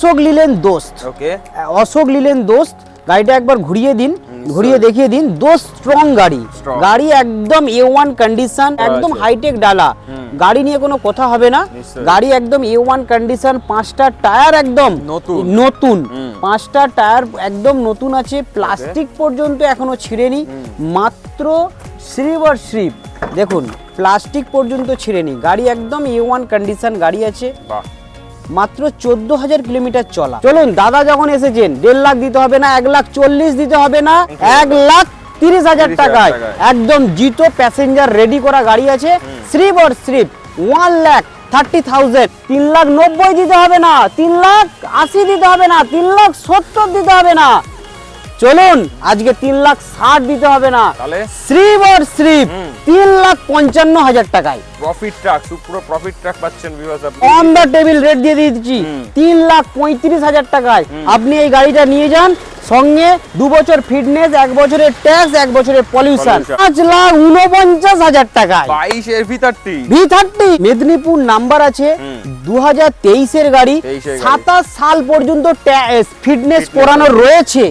Ashok linen দোস্ত। ওকে, Ashok linen দোস্ত, গাড়িটা একবার ঘুরিয়ে দিন, ঘুরিয়ে দেখিয়ে দিন। দোস্ত স্ট্রং গাড়ি, গাড়ি একদম A1 কন্ডিশন, একদম হাইটেক ডালা, গাড়ি নিয়ে কোনো কথা হবে না। গাড়ি একদম A1 কন্ডিশন, 5টা টায়ার একদম নতুন, 5টা টায়ার একদম নতুন আছে, প্লাস্টিক পর্যন্ত এখনো ছিঁড়েনি, মাত্র সিলভার স্ট্রিপ দেখুন, প্লাস্টিক পর্যন্ত ছিঁড়েনি, গাড়ি একদম A1 কন্ডিশন গাড়ি আছে। মাত্র 14,000 কিলোমিটার চলা। চলুন, দাদা যখন এসেছেন 1.5 লাখ দিতে হবে না, 1,40,000 দিতে হবে না, 1,30,000 টাকায় একদম জিতো প্যাসেঞ্জার রেডি করা গাড়ি আছে। সিলভার স্ট্রিপ 1,30,000, 3,90,000 দিতে হবে না, 3,80,000 দিতে হবে না, 3,70,000 দিতে হবে না। চলুন, আজকে 3,60,000 দিতে হবে না, সিলভার স্ট্রিপ 3,55,000 টাকায় প্রফিট ট্রাক, সুপ্র প্রফিট ট্রাক পাচ্ছেন ভিউয়ার্স। আপনি অন দা টেবিল রেট দিয়ে দিচ্ছি 3,35,000 টাকায়। আপনি এই গাড়িটা নিয়ে যান, সঙ্গে 2 বছর ফিটনেস, 1 বছরের ট্যাক্স, 1 বছরের পলিউশন, 5,49,000 টাকায়। 22 এর V30 মেদিনীপুর নাম্বার আছে, 2023 এর গাড়ি, 27 সাল পর্যন্ত ফিটনেস করানো রয়েছে।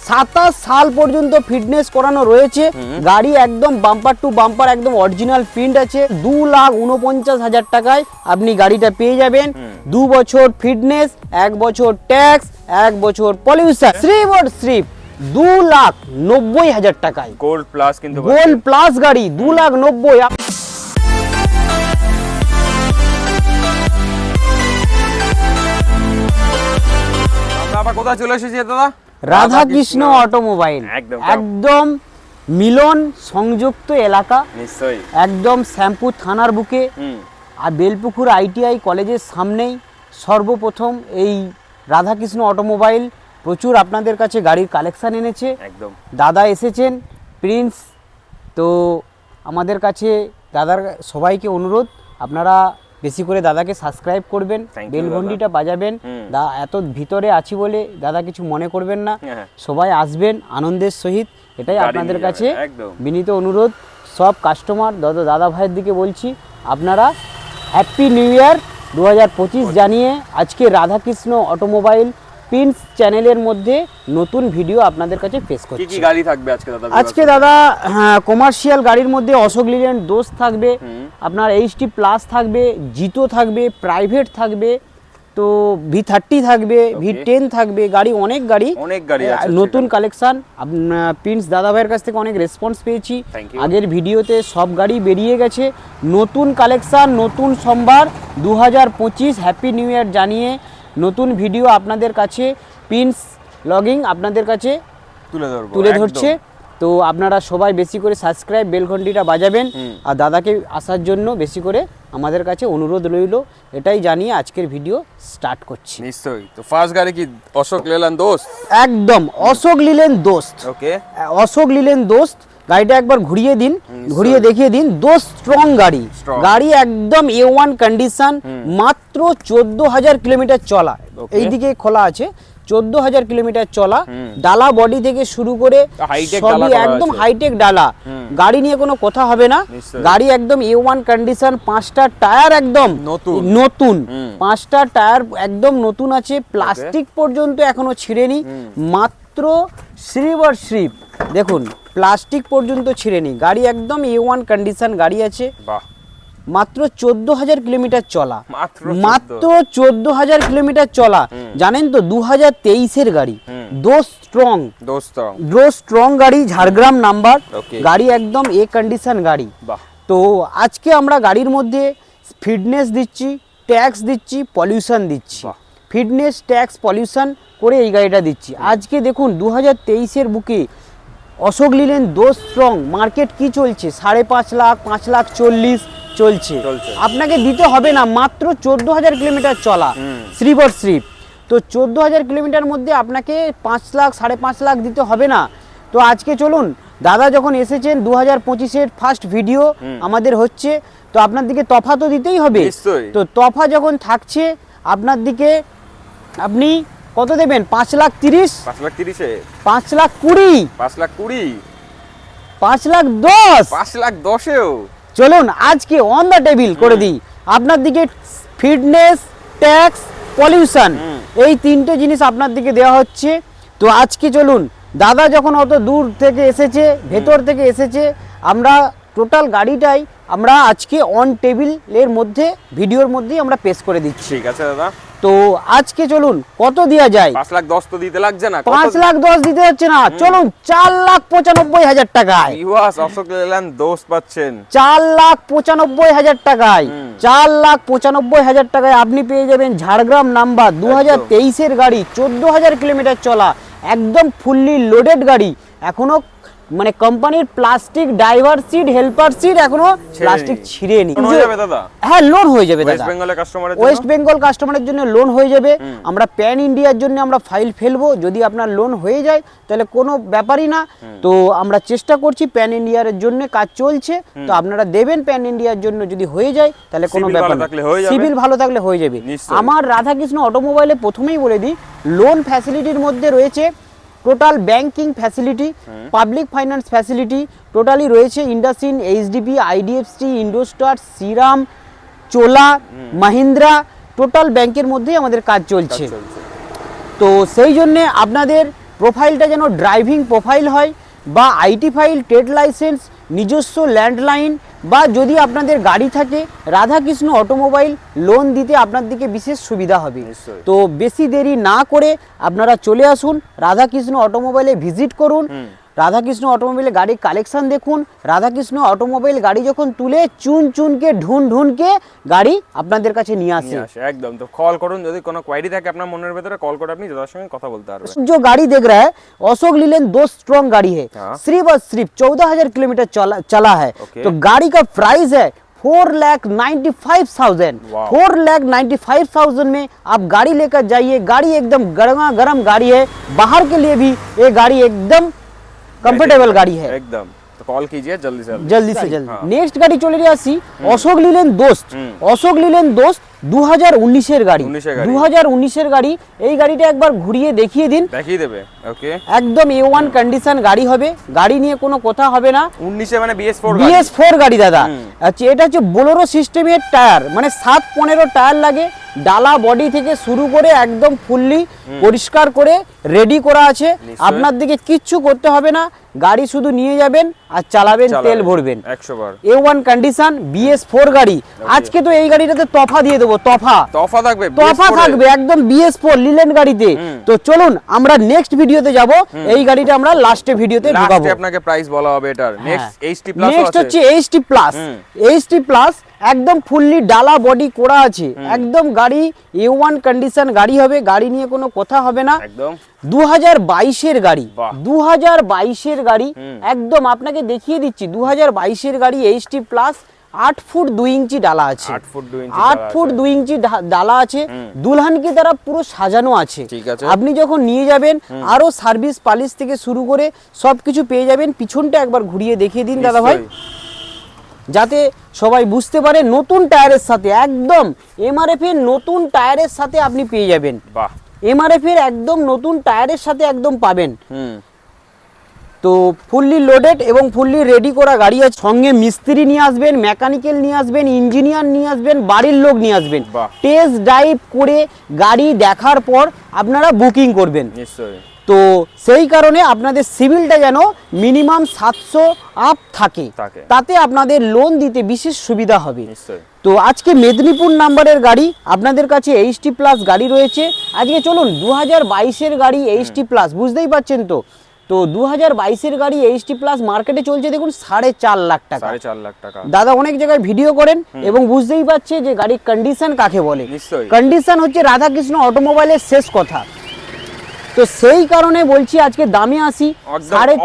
27 সাল পর্যন্ত ফিটনেস করানো রয়েছে। গাড়ি একদম বাম্পার টু বাম্পার, একদম অরিজিনাল প্রিন্ট আছে। 2,49,000 টাকায় আপনি গাড়িটা পেয়ে যাবেন। 2 বছর ফিটনেস, 1 বছর ট্যাক্স, 1 বছর পলিউশন, সিলভার স্ট্রিপ 2,90,000 টাকায়। গোল্ড প্লাস, কিন্তু গোল্ড প্লাস গাড়ি 2,90,000। আমরা আবার কোথায় চলে এসেছি দাদা? রাধাকৃষ্ণ অটোমোবাইল, একদম মিলন সংযুক্ত এলাকা, নিশ্চয়ই একদম শ্যামপুর থানার বুকে, আর বেলপুকুর ITI কলেজের সামনেই সর্বপ্রথম এই রাধাকৃষ্ণ অটোমোবাইল প্রচুর আপনাদের কাছে গাড়ির কালেকশন এনেছে। একদম দাদা এসেছেন, প্রিন্স। তো আমাদের কাছে দাদার সবাইকে অনুরোধ, আপনারা বেশি করে দাদাকে সাবস্ক্রাইব করবেন, বেল ঘন্টিটা বাজাবেন। এত ভিতরে আছি বলে দাদা কিছু মনে করবেন না, সবাই আসবেন আনন্দের সহিত, এটাই আপনাদের কাছে বিনীত অনুরোধ। সব কাস্টমার দাদা ভাইয়ের দিকে বলছি, আপনারা হ্যাপি নিউ ইয়ার 2025 জানিয়ে আজকে রাধাকৃষ্ণ অটোমোবাইল প্রিন্স চ্যানেলের মধ্যে নতুন ভিডিও আপনাদের কাছে পেশ করছি। কি গাড়ি থাকবে আজকে দাদা? আজকে দাদা কমার্শিয়াল গাড়ির মধ্যে অশোক লিল্যান্ড দোস্ত থাকবে, আপনার HD প্লাস থাকবে, জিতো থাকবে, প্রাইভেট থাকবে, তো V30 থাকবে, V10 থাকবে, গাড়ি অনেক গাড়ি আছে, নতুন কালেকশন। প্রিন্স দাদা ভাইয়ের কাছ থেকে অনেক রেসপন্স পেয়েছি, আগের ভিডিওতে সব গাড়ি বেরিয়ে গেছে। নতুন কালেকশন, নতুন সম্ভার 2025 হ্যাপি নিউ ইয়ার জানিয়ে নতুন ভিডিও আপনাদের কাছে প্রিন্স লগিং আপনাদের কাছে তুলে ধরছে। তো আপনারা সবাই বেশি করে সাবস্ক্রাইব, বেল ঘন্টিটা বাজাবেন, আর দাদাকে আসার জন্য বেশি করে আমাদের কাছে অনুরোধ রইল, এটাই জানিয়ে আজকের ভিডিও স্টার্ট করছি। নিশ্চয়ই। তো ফার্স্ট গাড়ি কি অশোক লিলেন দোস্ত? একদম অশোক লিলেন দোস্ত। ওকে, অশোক লিলেন দোস্ত, গাড়িটা একবার ঘুরিয়ে দিন, ঘুরিয়ে দেখিয়ে দিন। দোস্ত স্ট্রং গাড়ি, গাড়ি একদম A1 কন্ডিশন, মাত্র 14,000 কিলোমিটার চলা। এইদিকে খোলা আছে, 14,000 কিলোমিটার চলা। ডালা বডি থেকে শুরু করে সবই একদম হাইটেক ডালা, গাড়ি নিয়ে কোনো কথা হবে না। গাড়ি একদম A1 কন্ডিশন, 5টা টায়ার একদম নতুন, 5টা টায়ার একদম নতুন আছে, প্লাস্টিক পর্যন্ত এখনো ছিঁড়েনি, মাত্র সিলভার স্ট্রিপ দেখুন, প্লাস্টিক পর্যন্ত ছিঁড়েনি, গাড়ি একদম A1 কন্ডিশন গাড়ি আছে। মাত্র 14,000 কিলোমিটার চলা, মাত্র 14,000 কিলোমিটার চলা। জানেন তো 2023 এর গাড়ি, দোস্ত স্ট্রং গাড়ি, ঝাড়গ্রাম নাম্বার গাড়ি, একদম A কন্ডিশন গাড়ি। তো আজকে আমরা গাড়ির মধ্যে ফিটনেস দিচ্ছি, ট্যাক্স দিচ্ছি, পলিউশন দিচ্ছি। ফিটনেস, ট্যাক্স, পলিউশন করে এই গাড়িটা দিচ্ছি। আজকে দেখুন 2023 এর বুকে অশোক লিলেন দোস্ত স্ট্রং, মার্কেট কি চলছে? 5.5 লাখ, 5,40,000 চলছে। আপনাকে দিতে হবে না, মাত্র 14,000 কিলোমিটার চলা, সিলভার স্ট্রিপ। তো 14,000 কিলোমিটার মধ্যে আপনাকে 5 লাখ, 5.5 লাখ দিতে হবে না। তো আজকে চলুন, দাদা যখন এসেছেন 2025-এর ফার্স্ট ভিডিও আমাদের হচ্ছে, তো আপনার দিকে তফা তো দিতেই হবে। তো তফা যখন থাকছে আপনার দিকে, আপনি কত দেবেন? 5,30,000, 5,20,000, 5,10,000, 5,10,000। চলুন আজকে অন দা টেবিল করে দিই আপনার দিকে ফিটনেস, ট্যাক্স, পলিউশন এই তিনটে জিনিস আপনার দিকে দেওয়া হচ্ছে। তো আজকে চলুন, দাদা যখন অত দূর থেকে এসেছে, ভেতর থেকে এসেছে, আমরা টোটাল গাড়িটাই আমরা আজকে অন টেবিলের মধ্যে ভিডিওর মধ্যেই আমরা পেশ করে দিচ্ছি। ঠিক আছে দাদা। তো আজকে চলুন কত দেওয়া যায়। 5,10,000 তো দিতে লাগছে না? 5,10,000 দিতে হচ্ছে না, চলুন 4,95,000 টাকায় ভিউয়ার্স অশোক লেল্যান্ড দোস্ত পাচ্ছেন 4,95,000 টাকায়। 4,95,000 টাকায় আপনি পেয়ে যাবেন ঝাড়গ্রাম নাম্বার 2023-এর গাড়ি, 14,000 কিলোমিটার চলা, একদম ফুললি লোডেড গাড়ি। এখনো মানে কোম্পানির plastic driver seat, helper seat এখনো প্লাস্টিক ছিঁড়েনি। লোন হয়ে যাবে দাদা? হ্যাঁ, লোন হয়ে যাবে ওয়েস্ট দাদা। বেঙ্গলের কাস্টমারের জন্য? ওয়েস্ট বেঙ্গল কাস্টমারের জন্য লোন হয়ে যাবে। আমরা প্যান ইন্ডিয়ার জন্য আমরা ফাইল ফেলবো, যদি আপনার লোন হয়ে যায় তাহলে কোনো ব্যাপারই না। তো আমরা চেষ্টা করছি, প্যান ইন্ডিয়ার জন্য কাজ চলছে, তো আপনারা দেবেন প্যান ইন্ডিয়ার জন্য, যদি হয়ে যায় তাহলে কোনো সিভিল ব্যাপার ভালো না। থাকলে হয়ে যাবে। সিভিল ভালো থাকলে হয়ে যাবে। নিশ্চয়ই। আমার রাধাকৃষ্ণ অটোমোবাইলে প্রথমেই বলে দিই, লোন ফ্যাসিলিটির মধ্যে রয়েছে total banking facility, public finance facility totally রয়েছে। ইন্ডাসইন্ড, এইচডিবি, আইডিএফসি, ইন্ডোস্টার, শ্রীরাম, চোলা, মাহিন্দ্রা, টোটাল ব্যাংকের মধ্যেই আমাদের কাজ চলছে। তো সেই জন্যে আপনাদের প্রোফাইলটা যেন ড্রাইভিং প্রোফাইল হয়, বা আইটি ফাইল, ট্রেড লাইসেন্স, নিজস্ব ল্যান্ডলাইন, বা যদি আপনাদের গাড়ি থাকে, রাধাকৃষ্ণ অটোমোবাইল লোন দিতে আপনার দিকে বিশেষ সুবিধা হবে। নিশ্চয়ই। তো বেশি দেরি না করে আপনারা চলে আসুন, রাধাকৃষ্ণ অটোমোবাইলে ভিজিট করুন, রাধাকৃষ্ণ অটোমোবাইলে গাড়ির কালেকশন দেখুন। রাধাকৃষ্ণ অটোমোবাইল গাড়ি যখন তুলে চুনকে ঢুনকে গাড়ি আপনাদের কাছে নিয়ে আসে। একদম। তো কল করুন, যদি কোনো কোয়ারি থাকে আপনার মনের ভেতরে, কল করে আপনি দাদার সঙ্গে কথা বলতে পারবেন। जो गाड़ी देख रहा है अशोक लीलैंड 2 स्ट्रॉन्ग गाड़ी है, हाँ। सिर्फ और सिर्फ 14,000 किलोमीटर चला है। ओके। तो गाड़ी का प्राइस है 4,95,000। वाह। 4,95,000 में आप गाड़ी लेकर जाइए। गाड़ी एकदम गर्मा गर्म गाड़ी है, बाहर के लिए भी ये गाड़ी एकदम कंफर्टेबल गाड़ी है। एकदम। तो कॉल कीजिए जल्दी से जल्दी से जल्दी। हाँ। नेक्स्ट गाड़ी चले আসি অশোক লিল্যান্ড দোস্ত। অশোক লিল্যান্ড দোস্ত 2019-এর গাড়ি। 19-এর গাড়ি। 2019-এর গাড়ি। এই গাড়িটা একবার ঘুরিয়ে দেখিয়ে দিন। দেখিয়ে দেবে। ওকে। একদম A1 কন্ডিশন গাড়ি হবে, গাড়ি নিয়ে কোনো কথা হবে না। 19 মানে BS4 গাড়ি। BS4 গাড়ি দাদা। আচ্ছা, এটা হচ্ছে বোলেরো সিস্টেমের টায়ার, মানে 7-15 টায়ার লাগে। ডালা বডি থেকে শুরু করে একদম ফুললি পরিষ্কার করে রেডি করা আছে। আপনার দিকে কিচ্ছু করতে হবে না, গাড়ি শুধু নিয়ে যাবেন আর চালাবেন, তেল ভরবেন। 100 বার। A1 কন্ডিশন BS4 গাড়ি। আজকে তো এই গাড়িটাতে তফা দিয়ে দেবো, তফা থাকবে, তফা থাকবে একদম BS4 লিল্যান্ড গাড়িতে। তো চলুন আমরা নেক্সট ভিডিওতে যাব, এই গাড়িটা আমরা লাস্টে ভিডিওতে ঢোকাবো। লাস্টে আপনাকে প্রাইস বলা হবে এটার। নেক্সট HT প্লাস আছে। নেক্সট হচ্ছে HT প্লাস। HT প্লাস একদম ফুললি ডালা বডি করা আছে, একদম গাড়ি A1 কন্ডিশন গাড়ি হবে, গাড়ি নিয়ে কোনো কথা হবে না। একদম 2022-এর গাড়ি। বাহ। 2022-এর গাড়ি একদম আপনাকে দেখিয়ে দিচ্ছি। 2022-এর গাড়ি HT প্লাস 8 ফুট 2 ইঞ্চি ডালা আছে। 8 ফুট 2 ইঞ্চি 8 ফুট 2 ইঞ্চি ডালা আছে। দুলহান কি দ্বারা পুরো সাজানো আছে। ঠিক আছে। আপনি যখন নিয়ে যাবেন আরো সার্ভিস পালিশ থেকে শুরু করে সবকিছু পেয়ে যাবেন। পিছনটা একবার ঘুরিয়ে দেখিয়ে দিন দাদা ভাই, যাতে সবাই বুঝতে পারে। নতুন টায়ারের সাথে একদম MRF এর নতুন টায়ারের সাথে আপনি পেয়ে যাবেন। বাহ। MRF এর একদম নতুন টায়ারের সাথে একদম পাবেন। তো ফুললি লোডেড এবং ফুললি রেডি করা গাড়ি আছে। সঙ্গে মিস্ত্রি নিয়ে আসবেন, মেকানিক্যাল নিয়ে আসবেন, ইঞ্জিনিয়ার নিয়ে আসবেন, বাড়ির লোক নিয়ে আসবেন। বাহ। টেস্ট ড্রাইভ করে গাড়ি দেখার পর আপনারা বুকিং করবেন। নিশ্চয়ই। তো সেই কারণে আপনাদের সিভিলটা যেন মিনিমাম 700 আপ থাকে, তাতে আপনাদের লোন দিতে বিশেষ সুবিধা হবে। নিশ্চয়ই। তো আজকে মেদিনীপুর নাম্বারের গাড়ি আপনাদের কাছে HT প্লাস গাড়ি রয়েছে। আজকে চলুন 2022-এর গাড়ি HT প্লাস, বুঝতেই পারছেন তো। তো 2022-এর গাড়ি HT প্লাস মার্কেটে চলছে দেখুন 4.5 লাখ টাকা। 4.5 লাখ টাকা। দাদা অনেক জায়গায় ভিডিও করেন এবং বুঝতেই পারছে যে গাড়ির কন্ডিশন কাকে বলে। নিশ্চয়ই। কন্ডিশন হচ্ছে রাধাকৃষ্ণ অটোমোবাইলের শেষ কথা। তো সেই কারণে বলছি আজকে দামে আসি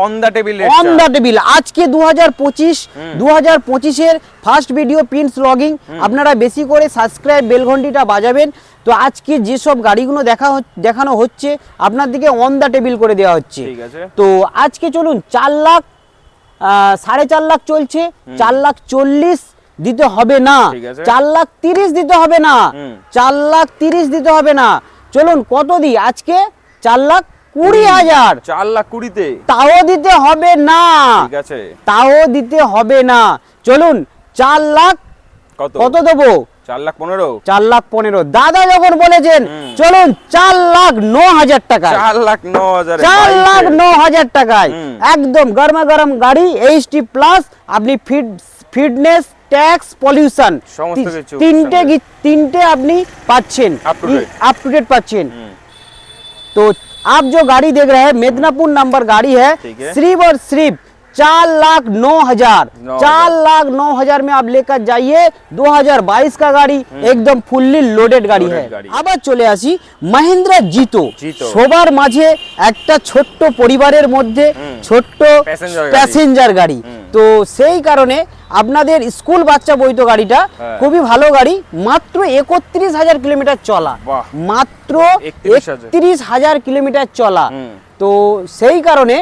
on the table. On the table আজকে 2025-এর ফার্স্ট ভিডিও প্রিন্স লগিং। আপনারা বেশি করে সাবস্ক্রাইব বেল ঘন্টিটা বাজাবেন। তো আজকে যেসব গাড়িগুলো দেখানো হচ্ছে আপনার দিকে অন দা টেবিল করে দেওয়া হচ্ছে। ঠিক আছে। তো আজকে চলুন 4 লাখ 4.5 লাখ চলছে, 4,40,000 দিতে হবে না, 4,30,000 দিতে হবে না, 4,30,000 দিতে হবে না। চলুন কত দিই আজকে? 4,20,000। 4,20,000-তে তাও দিতে হবে না। ঠিক আছে, তাও দিতে হবে না। চলুন 4 লাখ কত দেবো? 4,15,000 4,15,000 দাদা যখন বলেছেন চলুন 4,09,000 টাকায় 4,09,000 4,09,000 টাকায় একদম গরমা গরম গাড়ি এইচটি প্লাস আপনি ফিটনেস ট্যাক্স পলিউশন সমস্ত কিছু তিনটে আপনি পাচ্ছেন अप टू डेट पाচ্ছেন तो आप जो गाड़ी देख रहे हैं मेदिनीपुर नंबर गाड़ी है सिर्फ और सिर्फ 4,09,000 4,09,000 में आप लेकर जाइए 2022 का गाड़ी एकदम फुल्ली लोडेड गाड़ी है আবার চলে আসি মহিন্দ্রা জিতো সবার মাঝে একটা ছোট্ট পরিবারের মধ্যে ছোট্ট প্যাসেঞ্জার গাড়ি তো সেই কারণে আপনাদের স্কুল বাচ্চা বইতো গাড়িটা খুবই ভালো গাড়ি মাত্র 31,000 কিলোমিটার চলা মাত্র 31,000 কিলোমিটার চলা তো সেই কারণে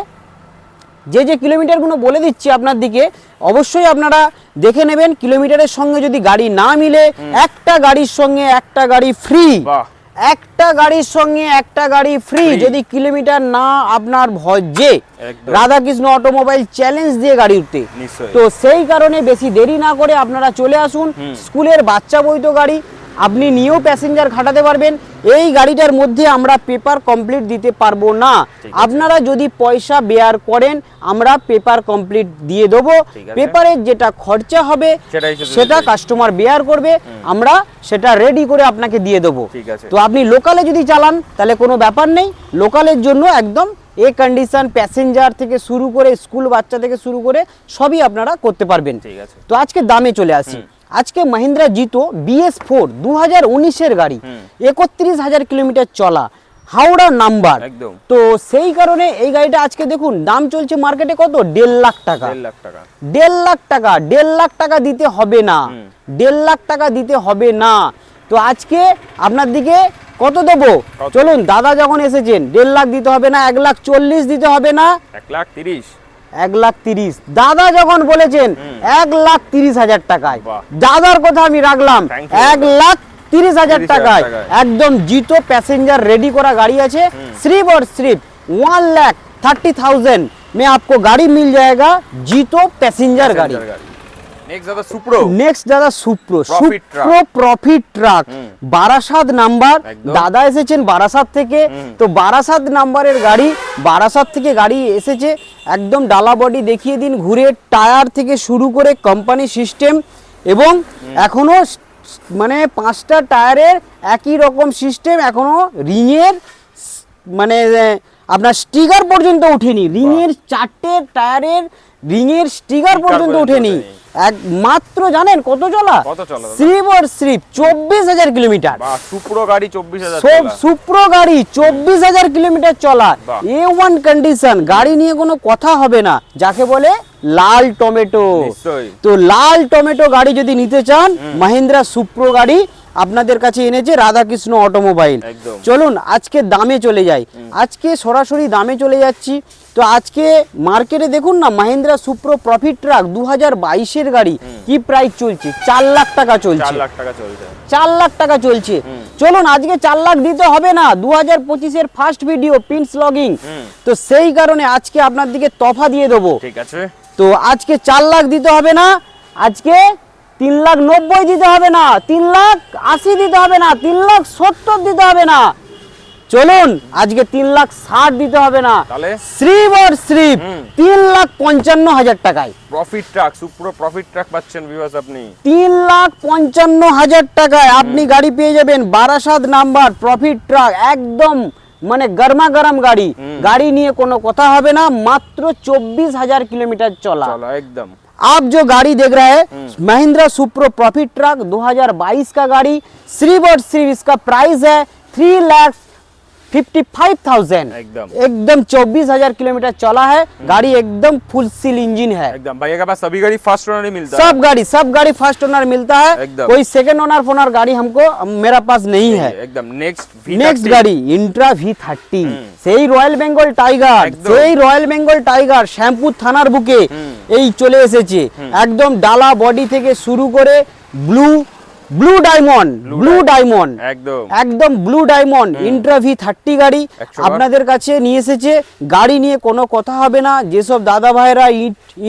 যে কিলোমিটারগুলো বলে দিচ্ছি আপনার দিকে অবশ্যই আপনারা দেখে নেবেন কিলোমিটারের সঙ্গে যদি গাড়ি না মিলে একটা গাড়ির সঙ্গে একটা গাড়ি ফ্রি একটা গাড়ির সঙ্গে একটা গাড়ি ফ্রি যদি কিলোমিটার না আপনার ভজে রাধাকৃষ্ণ অটোমোবাইল চ্যালেঞ্জ দিয়ে গাড়ি উঠতে তো সেই কারণে বেশি দেরি না করে আপনারা চলে আসুন স্কুলের বাচ্চা বইতো গাড়ি আপনি নিয়েও প্যাসেঞ্জার খাটাতে পারবেন এই গাড়িটার মধ্যে আমরা পেপার কমপ্লিট দিতে পারবো না আপনারা যদি পয়সা বেয়ার করেন আমরা পেপার কমপ্লিট দিয়ে দেবো পেপারের যেটা খরচা হবে সেটা কাস্টমার বেয়ার করবে আমরা সেটা রেডি করে আপনাকে দিয়ে দেবো তো আপনি লোকালে যদি চালান তাহলে কোনো ব্যাপার নেই লোকালের জন্য একদম এই কন্ডিশন প্যাসেঞ্জার থেকে শুরু করে স্কুল বাচ্চা থেকে শুরু করে সবই আপনারা করতে পারবেন তো আজকে দামে চলে আসি আজকে মহিন্দ্রা জিতো BS4 2019 গাড়ি 31,000 কিলোমিটার চলা হাওড়া নাম্বার তো সেই কারণে এই গাড়িটা আজকে দেখুন দাম চলছে মার্কেটে কত 1.5 লাখ টাকা 1.5 লাখ টাকা দিতে হবে না 1.5 লাখ টাকা দিতে হবে না তো আজকে আপনার দিকে কত দেবো চলুন দাদা যখন এসেছেন 1.5 লাখ দিতে হবে না 1,40,000 দিতে হবে না 1,30,000 1,30,000 দাদা যখন বলেছেন 1,30,000 টাকায় দাদার কথা আমি রাখলাম 1,30,000 টাকায় একদম জিতো প্যাসেঞ্জার रेडी करा गाड़ी আছে सिर्फ और सिर्फ 1,30,000 में आपको गाड़ी मिल जाएगा जीतो पैसेंजर गाड़ी नेक्स्ट दादा Supro profit truck Barasat number দাদা এসেছেন বারাসাত থেকে তো বারাসাত নাম্বারের গাড়ি বারাসাত থেকে গাড়ি এসেছে একদম ডালা বডি দেখিয়ে দিন ঘুরে টায়ার থেকে শুরু করে কোম্পানি সিস্টেম এবং এখনো মানে 5টা টায়ারের একই রকম সিস্টেম এখনো রিংয়ের মানে আপনার স্টিকার পর্যন্ত ওঠেনি রিংয়ের 4টে টায়ারের রিংয়ের স্টিকার পর্যন্ত ওঠেনি এক মাত্র জানেন কত চলা সির্ফ और सिर्फ 24,000 কিলোমিটার সুপ্রো গাড়ি 24,000 সব সুপ্রো গাড়ি 24,000 কিলোমিটার চলা A1 কন্ডিশন গাড়ি নিয়ে কোনো কথা হবে না যাকে বলে লাল টমেটো তো লাল টমেটো গাড়ি যদি নিতে চান মহিন্দ্রা সুপ্রো গাড়ি আপনাদের কাছে এনেছে রাধাকৃষ্ণ অটোমোবাইল চলুন আজকে দামে চলে যাই আজকে সরাসরি দামে চলে যাচ্ছি তো আজকে মার্কেটে দেখুন না মহিন্দ্রা সুপ্রো প্রফিট ট্রাক 2022 এর গাড়ি কি প্রাইস চলছে 4 লাখ টাকা চলছে 4 লাখ টাকা চলছে চলুন আজকে 4 লাখ দিতে হবে না 2025 এর ফার্স্ট ভিডিও পিনস লগিং তো সেই কারণে আজকে আপনার দিকে তফা দিয়ে দেবো ঠিক আছে তো আজকে 4 লাখ দিতে হবে না আজকে 3,90,000 দিতে হবে না 3,80,000 দিতে হবে না 3,70,000 দিতে হবে না চলুন আজকে 3,60,000 দিতে হবে না তাহলে সির্ফ और सिर्फ 3,55,000 টাকায় প্রফিট ট্রাক সুপ্রো প্রফিট ট্রাক পাচ্ছেন ভিউয়ার্স আপনি 3,55,000 টাকায় আপনি গাড়ি পেয়ে যাবেন বারাসাত নাম্বার প্রফিট ট্রাক একদম মানে গরমা গরম গাড়ি গাড়ি নিয়ে কোনো কথা হবে না মাত্র 24,000 কিলোমিটার চলা একদম आप जो गाड़ी देख रहे हैं महिंद्रा सुप्रो प्रॉफिट ट्रक 2022 का गाड़ी सिर्फ और सिर्फ इसका प्राइस है 3,55,000 एकदम 24,000 किलोमीटर चला है गाड़ी एकदम फुल सील इंजन है एकदम भैया के पास सभी गाड़ी फर्स्ट ओनर ही मिलता है सब गाड़ी फर्स्ट ओनर मिलता है कोई सेकंड ओनर फोनर गाड़ी हमको मेरा पास नहीं है एकदम नेक्स्ट गाड़ी इंट्रा V30 সেই রয়্যাল বেঙ্গল টাইগার সেই রয়্যাল বেঙ্গল টাইগার শ্যামপুর থানার বুকে এই চলে এসেছে একদম ডালা বডি থেকে শুরু করে ব্লু ব্লু ডায়মন্ড একদম একদম ব্লু ডায়মন্ড ইন্ট্রা V30 গাড়ি 100 আপনাদের কাছে নিয়ে এসেছে। গাড়ি নিয়ে কোনো কথা হবে না, যেসব দাদা ভাইরা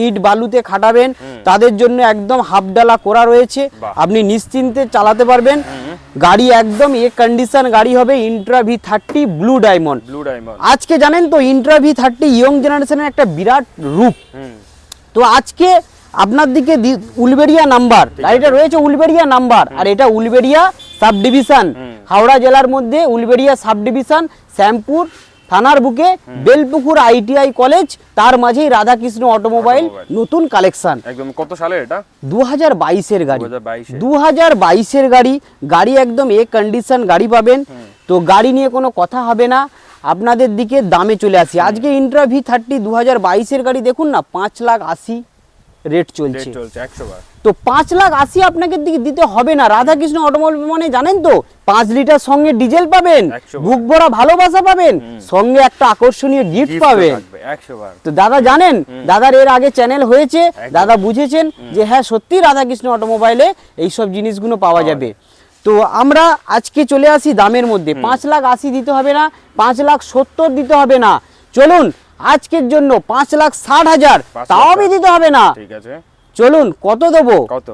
ইট বালুতে খাটাবেন তাদের জন্য একদম হাফ ডালা করা রয়েছে, বাহ। আপনি নিশ্চিন্তে চালাতে পারবেন। গাড়ি একদম কন্ডিশন গাড়ি হবে, ইন্ট্রা V30 ব্লু ডায়মন্ড। আজকে জানেন তো ইন্ট্রা V30 ইয়ং জেনারেশনের একটা বিরাট রূপ। তো আজকে আপনার দিকে উলবেড়িয়া নাম্বার, গাড়িটা রয়েছে উলবেড়িয়া নাম্বার, আর এটা উলবেড়িয়া সাব ডিভিশন, হাওড়া জেলার মধ্যে উলবেড়িয়া সাব ডিভিশন, শ্যামপুর থানার বুকে বেলপুকুর ITI কলেজ, তার মাঝেই রাধাকৃষ্ণ অটোমোবাইল নতুন কালেকশন। একদম কত সালের এটা? 2022 এর গাড়ি, 2022 2022 এর গাড়ি একদম কন্ডিশন গাড়ি পাবেন। তো গাড়ি নিয়ে কোনো কথা হবে না, আপনাদের দিকে দামে চলে আসি। আজকে ইন্ট্রা V30 2022 এর গাড়ি দেখুন না, 5,80,000 রেট চলছে। 100 বার। তো 5,80,000 আপনাকে দিকে দিতে হবে না। রাধাকৃষ্ণ অটোমোবাইল মানে জানেন তো 5 লিটার সঙ্গে ডিজেল পাবেন, 100 বুক ভরা ভালোবাসা পাবেন, সঙ্গে একটা আকর্ষণীয় গিফট পাবেন। 100 বার। তো দাদা জানেন, দাদার এর আগে চ্যানেল হয়েছে, দাদা বুঝেছেন যে হ্যাঁ সত্যি রাধাকৃষ্ণ অটোমোবাইলে এইসব জিনিসগুলো পাওয়া যাবে। তো আমরা আজকে চলে আসি দামের মধ্যে। 5,80,000 দিতে হবে না, 5,70,000 দিতে হবে না। চলুন আজকের জন্য 5,60,000, তাও আমি দিতে হবে না। ঠিক আছে, চলুন কত দেবো? কত?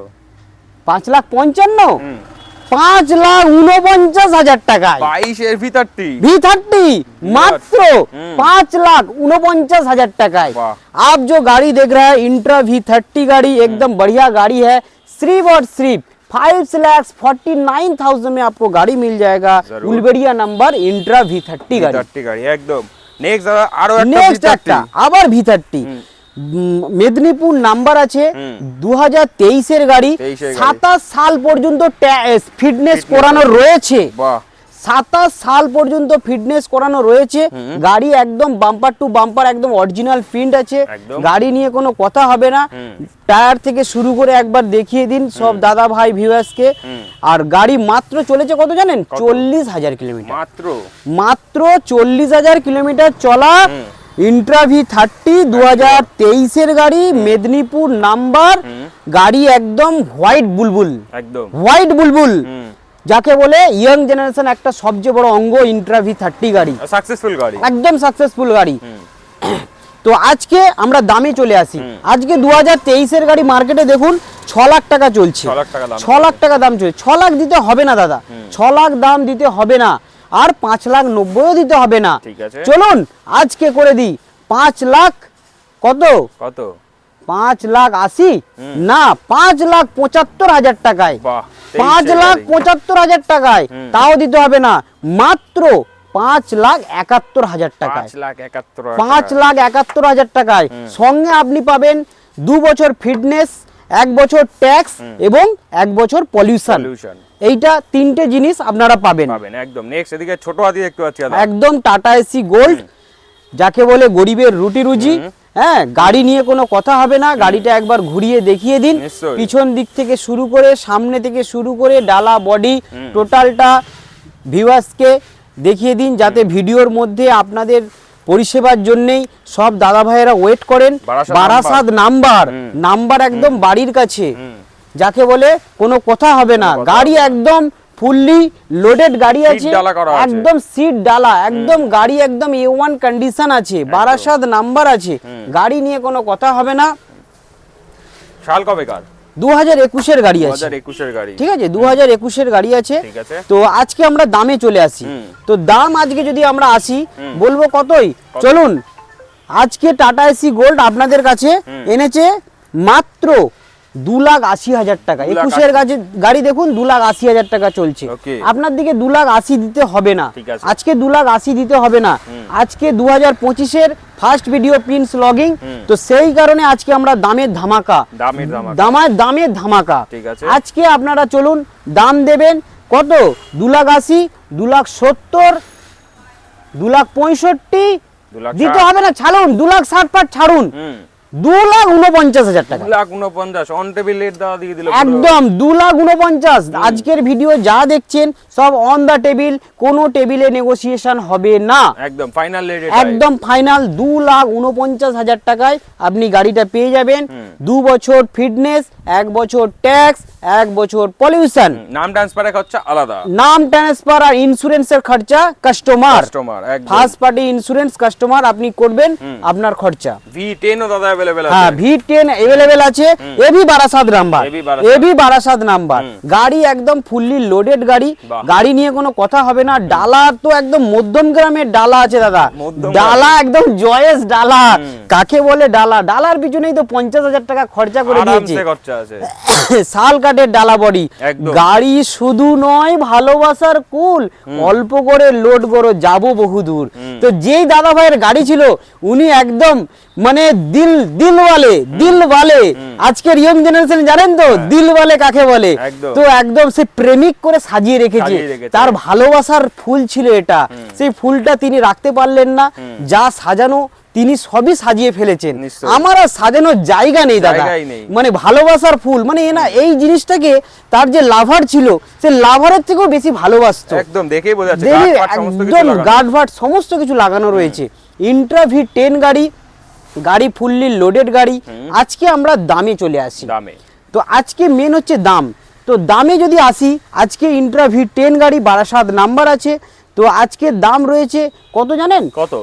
5,55,000, 5,49,000 টাকায় 22 এর V30 मात्र 5,49,000 टाकाय। वाह। आप जो गाड़ी देख रहे हैं इंट्रा V30 गाड़ी एकदम बढ़िया गाड़ी है, सिर्फ और सिर्फ 5,49,000 में आपको गाड़ी मिल जाएगा। उलबेड़िया नंबर इंट्रा V30 गाड़ी একদম। নেক্সট দাদা আরো একটা नेक्स्ट V30 একটা আবার V30 মেদিনীপুর নাম্বার আছে, 2023 এর গাড়ি, 27 সাল পর্যন্ত ফিটনেস করানো রয়েছে। বাহ। 27 সাল পর্যন্ত ফিটনেস করানো রয়েছে। গাড়ি একদম বাম্পার টু বাম্পার একদম অরিজিনাল প্রিন্ট আছে, গাড়ি নিয়ে কোনো কথা হবে না। টায়ার থেকে শুরু করে একবার দেখিয়ে দিন সব দাদা ভাই ভিউয়ার্সকে। আর গাড়ি মাত্র চলেছে কত জানেন? 40,000 কিলোমিটার, মাত্র 40,000 কিলোমিটার চলা। ইন্ট্রা V30 2023 এর গাড়ি, মেদিনীপুর নাম্বার, গাড়ি একদম হোয়াইট বুলবুল, যাকে বলে ইয়ং জেনারেশন একটা সবচেয়ে বড় অঙ্গ ইন্ট্রা V30 গাড়ি, সাকসেসফুল গাড়ি, একদম সাকসেসফুল গাড়ি। তো আজকে আমরা দামে চলে আসি। আজকে 2023 এর গাড়ি মার্কেটে দেখুন 6 লাখ টাকা চলছে, 6 লাখ টাকা দাম চলছে। 6 লাখ দিতে হবে না দাদা, 6 লাখ দাম দিতে হবে না, আর 5,90,000 দিতে হবে না। চলুন আজকে করে দিই 5 লাখ কত? 5,80,000 না, 5,75,000 টাকায়, 5,75,000 টাকায়, তাও দিতে হবে না, মাত্র 5,71,000 টাকায়, 5,71,000 টাকায়। সঙ্গে আপনি পাবেন 2 বছর ফিটনেস, 1 বছর ট্যাক্স এবং 1 বছর পলিউশন। এইটা তিনটে জিনিস আপনারা পাবেন একদম। নেক্সট এদিকে ছোট হাতি দেখতে পাচ্ছি একদম টাটা এসি গোল্ড, যাকে বলে গরিবের রুটি রুজি। হ্যাঁ, গাড়ি নিয়ে কোনো কথা হবে না, গাড়িটা একবার ঘুরিয়ে দেখিয়ে দিন, পিছন দিক থেকে শুরু করে সামনে থেকে শুরু করে ডালা বডি টোটালটা ভিউয়ার্সকে দেখিয়ে দিন, যাতে ভিডিওর মধ্যে আপনাদের পরিষেবার জন্যই সব দাদা ভাইয়েরা ওয়েট করেন। বারাসাত নাম্বার একদম বাড়ির কাছে, যাকে বলে কোনো কথা হবে না। গাড়ি একদম ফুললি লোডেড গাড়ি আছে, একদম সিট ডালা, একদম গাড়ি একদম A1 কন্ডিশন আছে, বারাসাত নাম্বার আছে, গাড়ি নিয়ে কোনো কথা হবে না। সাল কবেকার? 2021 এর গাড়ি আছে, 2021 এর গাড়ি, ঠিক আছে, 2021 এর গাড়ি আছে। তো আজকে আমরা দামে চলে আসি। তো দাম আজকে যদি আমরা আসি বলবো কতই? চলুন আজকে টাটা এসি গোল্ড আপনাদের কাছে এনেছে মাত্র 2,80,000 টাকা। 21 এর গাড়ি দেখুন 2,80,000 টাকা চলছে। আপনার দিকে 2,80,000 দিতে হবে না, আজকে 2,80,000 দিতে হবে না। আজকে 2025 এর ফার্স্ট ভিডিও প্রিন্স লগিং, তো সেই কারণে আজকে আমরা দামের ধামাকা। আজকে আপনারা চলুন দাম দেবেন কত? 2,80,000, 2,70,000, 2,65,000 দিতে হবে না, ছাড়ুন 2,60,000 ছাড়ুন, 2,49,000 টাকা, 2,49,000 অন টেবিল রেট দাদা দিয়ে দিল একদম 2,49,000। আজকের ভিডিও যা দেখছেন সব অন দা টেবিল, কোনো টেবিলে নেগোসিয়েশন হবে না, একদম ফাইনাল রেট, একদম ফাইনাল 2,49,000 টাকায় আপনি গাড়িটা পেয়ে যাবেন। 2 বছর ফিটনেস, 1 বছর ট্যাক্স, 1 বছর পলিউশন, নাম ট্রান্সফারের খরচা আলাদা, নাম ট্রান্সফার আর ইন্স্যুরেন্সের খরচা কাস্টমার, একদম ফার্স্ট পার্টি ইন্স্যুরেন্স কাস্টমার আপনি করবেন, আপনার খরচা। V10 ও দাদা अवेलेबल আছে, হ্যাঁ V10 अवेलेबल আছে, AB Barasat number, AB Barasat. AB Barasat number. গাড়ি একদম ফুললি লোডেড গাড়ি, বাহ। গাড়ি নিয়ে কোনো কথা হবে না। ডালা তো একদম মধ্যম গ্রামের ডালা আছে দাদা, মধ্যম ডালা একদম জয়েস ডালা। কাকে বলে ডালা? ডালার পিছনেই তো 50,000 টাকা খরচা করে দিয়েছে, আরামসে খরচা আছে, শাল কাঠের ডালা বডি। একদম। গাড়ি শুধু নয়, ভালোবাসার কুল, অল্প করে লোড করো, যাবো বহুদূর। তো যেই দাদা ভাইয়ের গাড়ি ছিল উনি একদম মানে দিলওয়ালে। আজকের ইয়ং জেনারেশন জানেন তো দিলওয়ালে কাকে বলে? একদম। তো একদম সে প্রেমিক করে সাজিয়ে রেখেছে, তার ভালোবাসার ফুল ছিল এটা। সেই ফুলটা তিনি রাখতে পারলেন না, যা সাজানো তিনি সবই সাজিয়ে ফেলেছেন। নিশ্চয়ই। আমার আর সাজানোর জায়গা নেই দাদা, জায়গাই নেই। মানে ভালোবাসার ফুল, মানে এ না এই জিনিসটাকে তার যে লাভার ছিল সে লাভারের থেকেও বেশি ভালোবাসতো। একদম দেখেই বোঝা যাচ্ছে, দেখি গার্ড ফাট সমস্ত কিছু একদম লাগানো। গার্ড ভাট সমস্ত কিছু লাগানো রয়েছে। ইন্ট্রা V10 গাড়ি, গাড়ি ফুললি লোডেড গাড়ি। আজকে আমরা দামে চলে আসি, দামে তো আজকে মেন হচ্ছে দাম। তো দামে যদি আসি, আজকে ইন্ট্রা V10 গাড়ি বারাসাত নাম্বার আছে। তো আজকে দাম রয়েছে কত জানেন? কত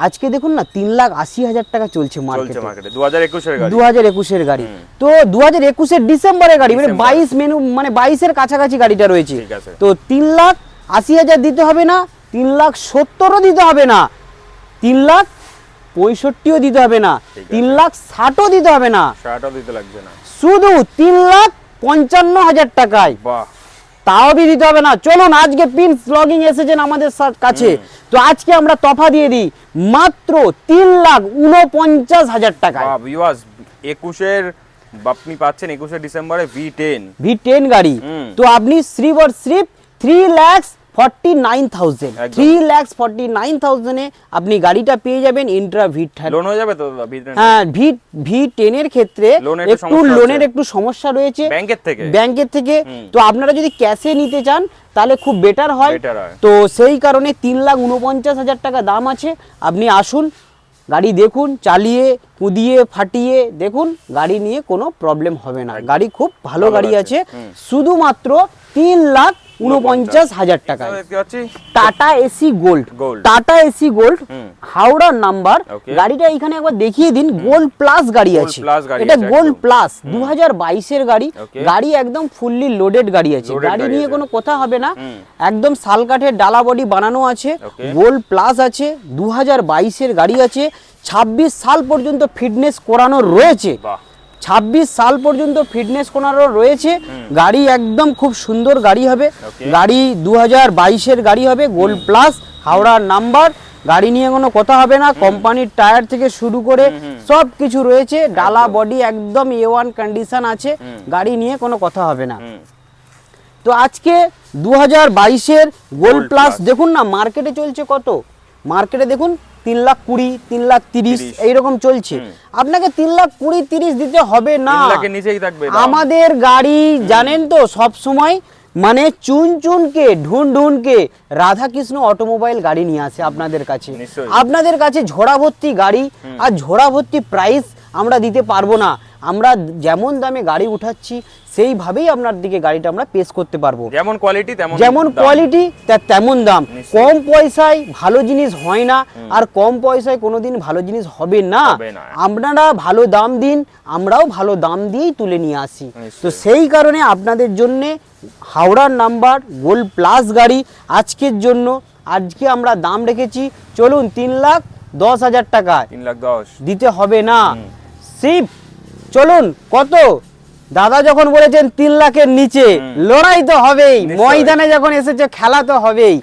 আজকে দেখুন না 3,80,000 টাকা চলছে মার্কেটে, 2021 এর গাড়ি, 2021 গাড়ি। তো 2021 ডিসেম্বরের গাড়ি, মানে ডিসেম্বর। 22 মেনু, মানে 22 কাছাকাছি গাড়িটা রয়েছে। ঠিক আছে। তো 3,80,000 দিতে হবে না, 3,70,000 দিতে হবে না, 3,65,000 দিতে হবে না, 3,60,000 দিতে হবে না, শার্টও দিতে লাগবে না, শুধু 3,55,000 টাকায়, বাহ তাও দিতে হবে না। চলুন আজকে পিনস ব্লগিং এসেছেন আমাদের কাছে, তো আজকে আমরা তফা দিয়ে দিই মাত্র 3,49,000 টাকায়। বাহ ভিউয়ার্স 21 এর আপনি পাচ্ছেন 21 ডিসেম্বরে V10 গাড়ি। তো আপনি শ্রীবর শ্রীপ 3,49,000, একদম। 3,49,000 এ আপনি গাড়িটা পেয়ে যাবেন ইন্ট্রা V10। লোন হয়ে যাবে তো দাদা V10? হ্যাঁ V10 এর ক্ষেত্রে লোনের একটু লোনের একটু সমস্যা রয়েছে ব্যাংকের থেকে। তো আপনারা যদি ক্যাশে নিতে চান তাহলে খুব বেটার হয়। তো সেই কারণে 3,49,000 টাকা দাম আছে। আপনি আসুন, গাড়ি দেখুন, চালিয়ে কুদিয়ে ফাটিয়ে দেখুন, গাড়ি নিয়ে কোনো প্রবলেম হবে না। গাড়ি খুব ভালো গাড়ি আছে, শুধুমাত্র 3,49,000 টাকা। Tata AC gold, tata AC gold Howrah number. গাড়িটা এখানে একবার দেখিয়ে দিন, গোল্ড প্লাস গাড়ি আছে, এটা গোল্ড প্লাস 2022 এর গাড়ি। গাড়ি একদম ফুললি লোডেড গাড়ি আছে, গাড়ি নিয়ে কোনো কথা হবে না। একদম শাল কাঠের ডালা বডি বানানো আছে, গোল্ড প্লাস আছে, 2022 এর গাড়ি আছে। 26 সাল পর্যন্ত ফিটনেস করানো রয়েছে, 26 সাল পর্যন্ত ফিটনেস করানো রয়েছে। গাড়ি একদম খুব সুন্দর গাড়ি হবে, গাড়ি 2022 এর গাড়ি হবে, গোল্ড প্লাস হাওড়া নাম্বার। গাড়ি নিয়ে কোনো কথা হবে না, কোম্পানির টায়ার থেকে শুরু করে সব কিছু রয়েছে, ডালা বডি একদম A1 কন্ডিশন আছে, গাড়ি নিয়ে কোনো কথা হবে না। তো আজকে 2022 এর গোল্ড প্লাস দেখুন না মার্কেটে চলছে কত, মার্কেটে দেখুন 3,20,000, 3,30,000 এইরকম চলছে। আপনাকে 3,20,000-30,000 দিতে হবে না, আমাদের গাড়ি জানেন তো সব সময় মানে চুনকে ঢুনকে রাধাকৃষ্ণ অটোমোবাইল গাড়ি নিয়ে আসে আপনাদের কাছে। আপনাদের কাছে ঝোড়া ভর্তি গাড়ি আর ঝোড়া ভর্তি প্রাইস আমরা দিতে পারবো না। আমরা যেমন দামে গাড়ি উঠাচ্ছি সেইভাবেই আপনার দিকে গাড়িটা আমরা পেশ করতে পারবো, যেমন কোয়ালিটি তেমন দাম। কম পয়সায় ভালো জিনিস হয় না, আর কম পয়সায় কোনোদিন ভালো জিনিস হবে না। আপনারা ভালো দাম দিন, আমরাও ভালো দাম দিয়েই তুলে নিয়ে আসি। তো সেই কারণে আপনাদের জন্য হাওড়ার নাম্বার গোল্ড প্লাস গাড়ি আজকের জন্য, আজকে আমরা দাম রেখেছি চলুন 3,10,000 টাকা, 3,10,000 দিতে হবে না। শিব চলুন কত, দাদা যখন বলেছেন 3 লাখের নিচে, লড়াই তো হবেই, ময়দানে যখন এসেছে খেলা তো হবেই।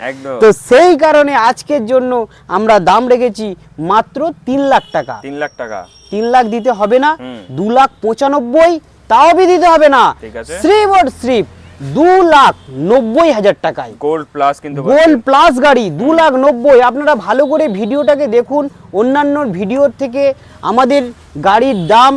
তো সেই কারণে আজকের জন্য আমরা দাম রেখেছি মাত্র 3 লাখ টাকা। 3 লাখ দিতে হবে না, 2,95,000 তাও দিতে হবে না। শ্রীবর শ্রীপ 2,90,000 টাকায়। গোল্ড প্লাস কিন্তু গোল্ড প্লাস গাড়ি 2,90,000। আপনারা ভালো করে ভিডিওটাকে দেখুন, অন্যান্য ভিডিওর থেকে আমাদের গাড়ির দাম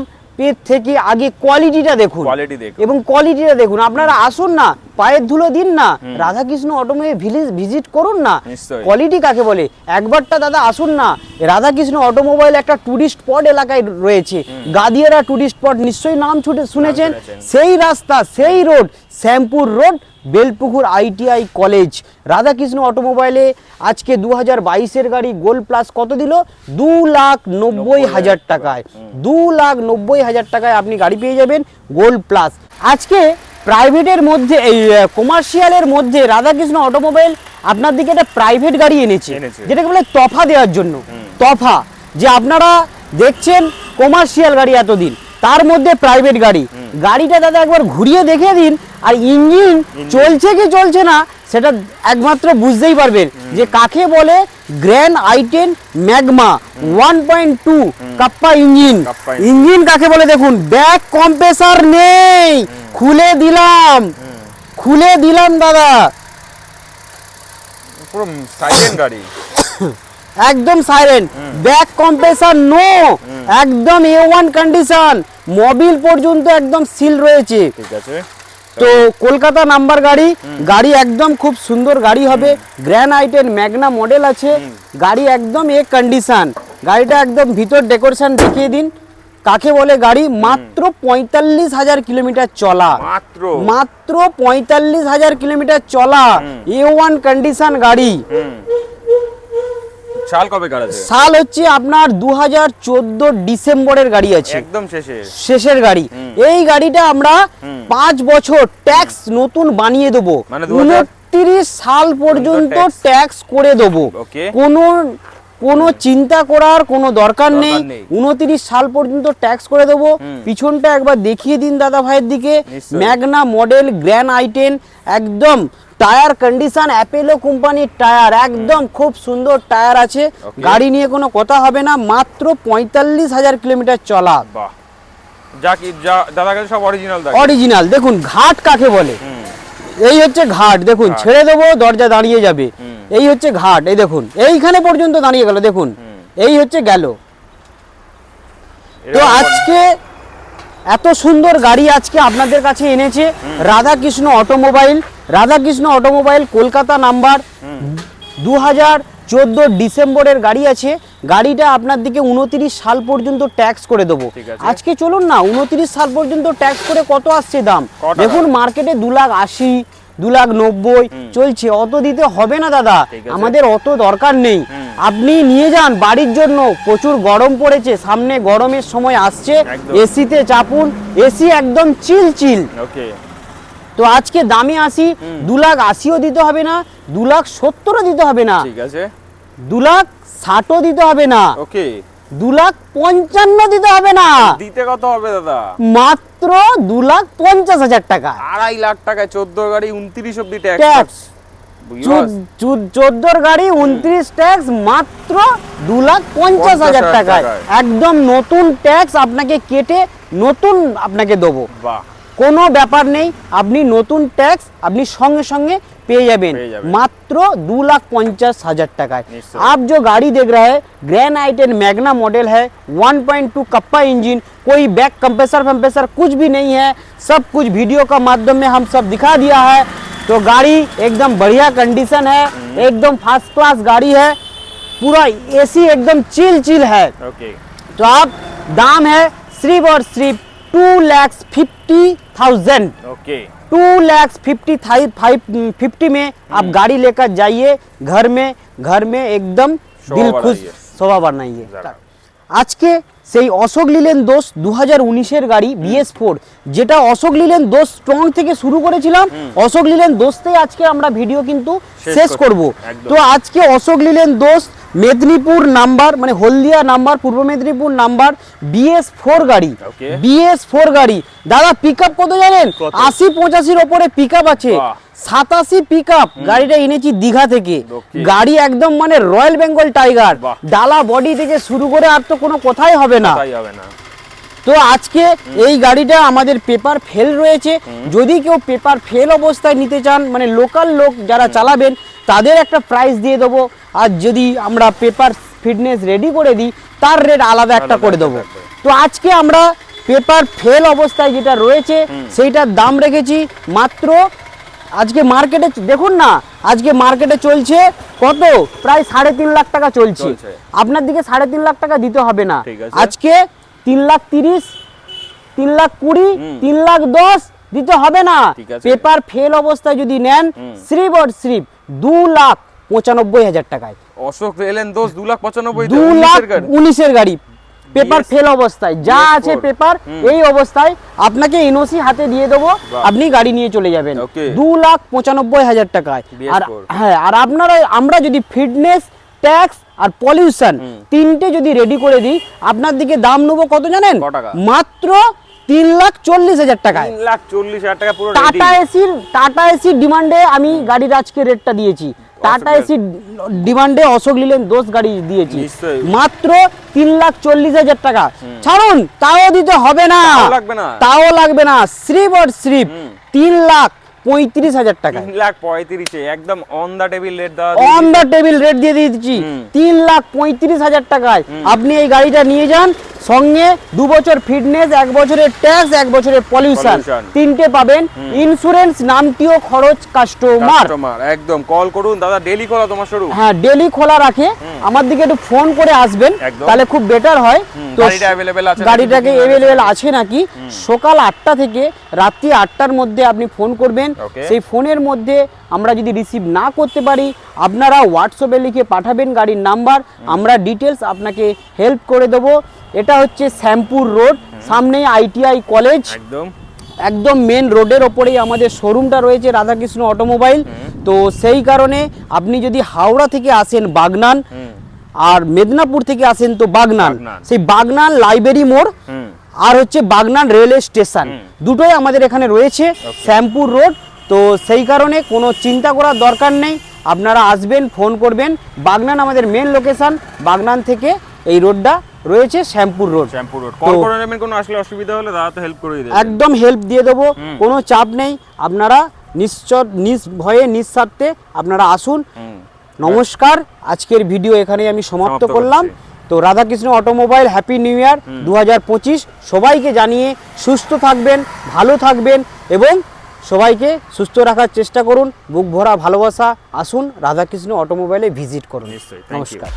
এর থেকে আগে কোয়ালিটিটা দেখুন, কোয়ালিটি দেখুন এবং কোয়ালিটিটা দেখুন। আপনারা আসুন না, পায়ের ধুলো দিন না, রাধাকৃষ্ণ অটোমোবাইল ভিজিট করুন না। নিশ্চয়ই। কোয়ালিটি কাকে বলে একবারটা দাদা আসুন না। রাধাকৃষ্ণ অটোমোবাইল একটা টুরিস্ট স্পট এলাকায় রয়েছে, গাদিয়ারা টুরিস্ট স্পট, নিশ্চয়ই নাম শুনেছেন। সেই রাস্তা, সেই road, Shyampur road, Belpukur ITI college. Radhakrishna অটোমোবাইলে আজকে 2022-এর গাড়ি গোল্ড প্লাস কত দিল? 2,90,000 টাকায়। 2,90,000 টাকায় আপনি গাড়ি পেয়ে যাবেন গোল্ড প্লাস। আজকে প্রাইভেটের মধ্যে, এই কমার্শিয়ালের মধ্যে রাধাকৃষ্ণ অটোমোবাইল আপনার দিকে একটা প্রাইভেট গাড়ি এনেছে, যেটাকে বলে তফা দেওয়ার জন্য। তফা, যে আপনারা দেখছেন কমার্শিয়াল গাড়ি এতদিন, তার মধ্যে প্রাইভেট গাড়ি। গাড়িটা দাদা একবার ঘুরিয়ে দেখে দিন, আর ইঞ্জিন চলছে কি চলছে না সেটা একমাত্র বুঝতেই পারবেন যে কাকে বলে grand i10 magma 1.2 kappa engine. Engine কাকে বলে দেখুন, ব্যাক কম্প্রেসার নেই, খুলে দিলাম দাদা, পুরো সাইলেন্ট গাড়ি, একদম সাইলেন্ট, ব্যাক কম্প্রেসার নো, একদম A1 কন্ডিশন, মোবিল পর্যন্ত একদম সিল রয়েছে। ঠিক আছে। তো কলকাতা নাম্বার গাড়ি, গাড়ি একদম খুব সুন্দর গাড়ি হবে। গ্র্যান্ড i10 ম্যাগনা মডেল আছে, গাড়ি একদম এ কন্ডিশন। গাড়িটা একদম ভিতর ডেকোরেশন দেখিয়ে দিন, কাকে বলে গাড়ি মাত্র 45,000 কিলোমিটার চলা, মাত্র 45,000 কিলোমিটার চলা, A1 কন্ডিশন গাড়ি। সাল কবে গাড়ি আছে? সাল হচ্ছে আপনার 2014 ডিসেম্বরের গাড়ি আছে, একদম শেষের গাড়ি। এই গাড়িটা আমরা 5 বছর ট্যাক্স নতুন বানিয়ে দেবো, মানে 29 সাল পর্যন্ত ট্যাক্স করে দেবো। কোনো চিন্তা করার কোনো দরকার নেই, 29 সাল পর্যন্ত ট্যাক্স করে দেবো। পিছনটা একবার দেখিয়ে দিন দাদা ভাইয়ের দিকে, ম্যাগনা মডেল গ্র্যান্ড i10, একদম টায়ার কন্ডিশন অ্যাপেলো কোম্পানির টায়ার, একদম খুব সুন্দর টায়ার আছে। গাড়ি নিয়ে কোনো কথা হবে না, মাত্র 45,000 কিলোমিটার চলা। দাদা কাছে সব অরিজিনাল। দেখুন ঘাট কাকে বলে, এই হচ্ছে ঘাট, দেখুন ছেড়ে দেবো দরজা দাঁড়িয়ে যাবে, এই হচ্ছে ঘাট। এই দেখুন এইখানে পর্যন্ত দাঁড়িয়ে গেল, দেখুন এই হচ্ছে গেল। তো আজকে এত সুন্দর গাড়ি আজকে আপনাদের কাছে এনেছে Radhakrishna automobile. Radhakrishna automobile Kolkata number, 2014 ডিসেম্বরের গাড়ি আছে। গাড়িটা আপনার দিকে 29 সাল পর্যন্ত ট্যাক্স করে দেবো। আজকে চলুন না, 29 সাল পর্যন্ত ট্যাক্স করে কত আসছে দাম দেখুন, মার্কেটে 2,80,000 2,90,000 চলছে। অত দিতে হবে না দাদা, আমাদের অত দরকার নেই। আপনি নিয়ে যান বাড়ির জন্য, প্রচুর গরম পড়েছে, সামনে গরমের সময় আসছে, এসিতে চাপুন, এসি একদম চিল। তো আজকে দামে আসি, 2,80,000 দিতে হবে না, 2,70,000 দিতে হবে না, ঠিক আছে, 2,60,000 দিতে হবে না, 2,55,000 দিতে হবে না। দিতে কত হবে দাদা? মাত্র 2,50,000 টাকা। 2.5 লাখ টাকায় 14 গাড়ি 29 অবধি ট্যাক্স। 14 গাড়ি 29 ট্যাক্স, মাত্র 2,50,000 টাকায় একদম নতুন ট্যাক্স আপনাকে কেটে নতুন আপনাকে দেবো। কোনো ব্যাপার নেই, আপনি নতুন ট্যাক্স আপনি সঙ্গে সঙ্গে पेয়ে যাবেন মাত্র 2,50,000 টাকায়। आप जो गाड़ी देख रहे हैं ग्रैंड i10 मैग्ना मॉडल है, 1.2 कप्पा इंजन, कोई बैक कंप्रेसर कुछ भी नहीं है, सब कुछ वीडियो का माध्यम में हम सब दिखा दिया है। तो गाड़ी एकदम बढ़िया कंडीशन है, एकदम फर्स्ट क्लास गाड़ी है, पूरा एसी एकदम चिल है। तो आप दाम है सिर्फ और सिर्फ 2,50,000। 2,50,000 में आप गाड़ी लेकर जाइए, घर में एकदम दिल खुश शोभा बनाइए। आज के সেই অশোক লিলেন দোষ 2019-এর গাড়ি BS4, যেটা অশোক লিলেন দোষ স্ট্রং থেকে শুরু করেছিলাম, অশোক লিলেন দোষতেই আজকে আমরা ভিডিও কিন্তু শেষ করব। তো আজকে অশোক লিলেন দোষ মেদিনীপুর নাম্বার, মানে হলদিয়া নাম্বার, পূর্ব মেদিনীপুর নাম্বার, BS4 গাড়ি, BS4 গাড়ি। দাদা পিকআপ কত জানেন? 80-85-এর উপরে পিকআপ আছে, 87 পিকআপ। গাড়িটা এনেছি দীঘা থেকে, গাড়ি একদম মানে রয়্যাল বেঙ্গল টাইগার, ডালা বডি থেকে শুরু করে আর তো কোনো কথাই হবে না। তো আজকে এই গাড়িটা আমাদের পেপার ফেল রয়েছে, যদি কেউ পেপার ফেল অবস্থায় নিতে চান, মানে লোকাল লোক যারা চালাবেন তাদের একটা প্রাইস দিয়ে দেবো, আর যদি আমরা পেপার ফিটনেস রেডি করে দিই তার রেট আলাদা একটা করে দেবো। তো আজকে আমরা পেপার ফেল অবস্থায় যেটা রয়েছে সেইটার দাম রেখেছি মাত্র, আজকে মার্কেটে দেখুন না, আজকে মার্কেটে চলছে কত, প্রায় 3.5 লাখ টাকা চলছে। আপনার দিকে 3.5 লাখ টাকা দিতে হবে না, ঠিক আছে। আজকে 3,30,000, 3,20,000, 3,10,000 দিতে হবে না। ঠিক আছে। পেপার ফেল অবস্থায় যদি নেন শ্রীপ আর শ্রীপ 2,95,000 টাকায়, অশোক এলেন দোস্ত 2,95,000 2,19,000 গাড়ি পেপার BS4 ফেল অবস্থায়, যা BS4 আছে পেপার এই অবস্থায় আপনাকে এনওসি হাতে দিয়ে দেবো, আপনি গাড়ি নিয়ে চলে যাবেন Okay. 2,95,000 টাকায়। আর BS4 হ্যাঁ, আর আমরা যদি ফিটনেস, ট্যাক্স আর পলিউশন তিনটে যদি রেডি করে দিই, আপনার দিকে দাম নেবো কত জানেন, কত টাকা? মাত্র 3,40,000 টাকায়। 3,40,000 টাকা পুরো টাটা এসির ডিমান্ডে আমি গাড়ির আজকে রেটটা দিয়েছি, টাটা এসির ডিমান্ডে অশোক লিলেন দোষ গাড়ি দিয়েছি নিশ্চয়ই। মাত্র 3,40,000 টাকা। ছাড়ুন, তাও দিতে হবে না, তাও লাগবে না, শ্রীপ আর শ্রীপ 3,35,000 টাকা, 3,35,000 একদম অন দা টেবিল রেট দেওয়া অন দা টেবিল রেট দিয়ে দিচ্ছি 3,35,000 টাকায়। আপনি এই গাড়িটা নিয়ে যান, সঙ্গে 2 বছর ফিটনেস, 1 বছরের ট্যাক্স, 1 বছরের পলিউশন তিনটে পাবেন, ইন্স্যুরেন্স নামটিও খরচ কাস্টমার। একদম কল করুন দাদা, ডেলি খোলা তোমার শোরুম? হ্যাঁ, ডেলি খোলা রাখে, আমার দিকে একটু ফোন করে আসবেন, একদম। তাহলে খুব বেটার হয়। তো গাড়িটা অ্যাভেলেবেল আছে, গাড়িটাকে অ্যাভেলেবেল আছে নাকি, সকাল 8টা থেকে রাত্রি 8টার মধ্যে আপনি ফোন করবেন। Okay. সেই ফোনের মধ্যে আমরা যদি রিসিভ না করতে পারি, আপনারা হোয়াটসঅ্যাপে লিখে পাঠাবেন গাড়ির নাম্বার, আমরা ডিটেলস আপনাকে হেল্প করে দেবো। এটা হচ্ছে শ্যামপুর রোড, সামনেই আইটিআই কলেজ, একদম মেন রোডের ওপরেই আমাদের শোরুমটা রয়েছে রাধাকৃষ্ণ অটোমোবাইল। তো সেই কারণে আপনি যদি হাওড়া থেকে আসেন বাগনান, আর মেদিনীপুর থেকে আসেন তো বাগনান, সেই বাগনান লাইব্রেরি মোড় আর হচ্ছে বাগনান রেলওয়ে স্টেশন, দুটোই আমাদের এখানে রয়েছে, শ্যামপুর রোড। তো সেই কারণে কোনো চিন্তা করার দরকার নেই, আপনারা আসবেন, ফোন করবেন। বাগনান আমাদের মেন লোকেশন, বাগনান থেকে এই রোডটা রয়েছে শ্যামপুর রোড। কল করে নেবেন, কোনো আসলে অসুবিধা হলে দাদা তো হেল্প করে দেবে, একদম হেল্প দিয়ে দেবো, কোনো চাপ নেই। আপনারা নির্ভয়ে নিঃস্বার্থে আপনারা আসুন। নমস্কার, আজকের ভিডিও এখানেই আমি সমাপ্ত করলাম। তো Radhakrishna automobile happy new year 2025 সবাইকে জানিয়ে সুস্থ থাকবেন, ভালো থাকবেন এবং সবাইকে সুস্থ রাখার চেষ্টা করুন। বুক ভরা ভালোবাসা, আসুন রাধাকৃষ্ণ অটোমোবাইলে ভিজিট করুন। নিশ্চয়ই। নমস্কার।